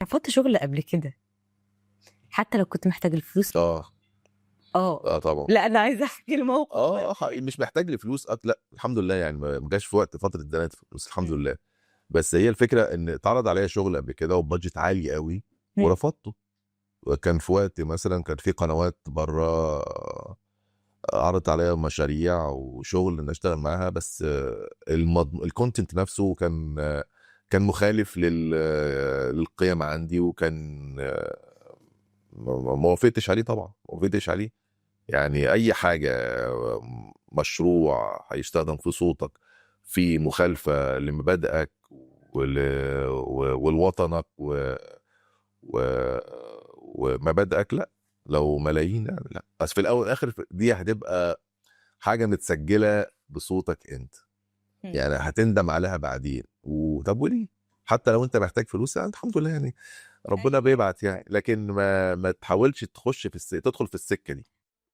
رفضت شغل قبل كده حتى لو كنت محتاج الفلوس؟ طبعا. لا انا عايزه احكي الموقف. مش محتاج لفلوس لا الحمد لله، يعني ما جاش في وقت فتره زنقت فلوس الحمد لله. بس هي الفكره ان اتعرض عليا شغل قبل كده وبادجت عالي قوي ورفضته. وكان في وقت مثلا كان في قنوات بره عرضت عليا مشاريع وشغل ان اشتغل معاها، بس الكونتنت نفسه كان مخالف للقيم عندي، وكان ما وافقتش عليه طبعا، ما وافقتش عليه. يعني اي حاجه مشروع هيستخدم في صوتك في مخالفه لمبادئك ولوطنك و... ومبادئك، لا. لو ملايين يعني لا، بس في الاول والاخر دي هتبقى حاجه متسجله بصوتك انت، يعني هتندم عليها بعدين. طب وليه؟ حتى لو انت محتاج فلوس يعني الحمد لله، يعني ربنا بيبعت يعني، لكن ما تحاولش تدخل في السكه دي.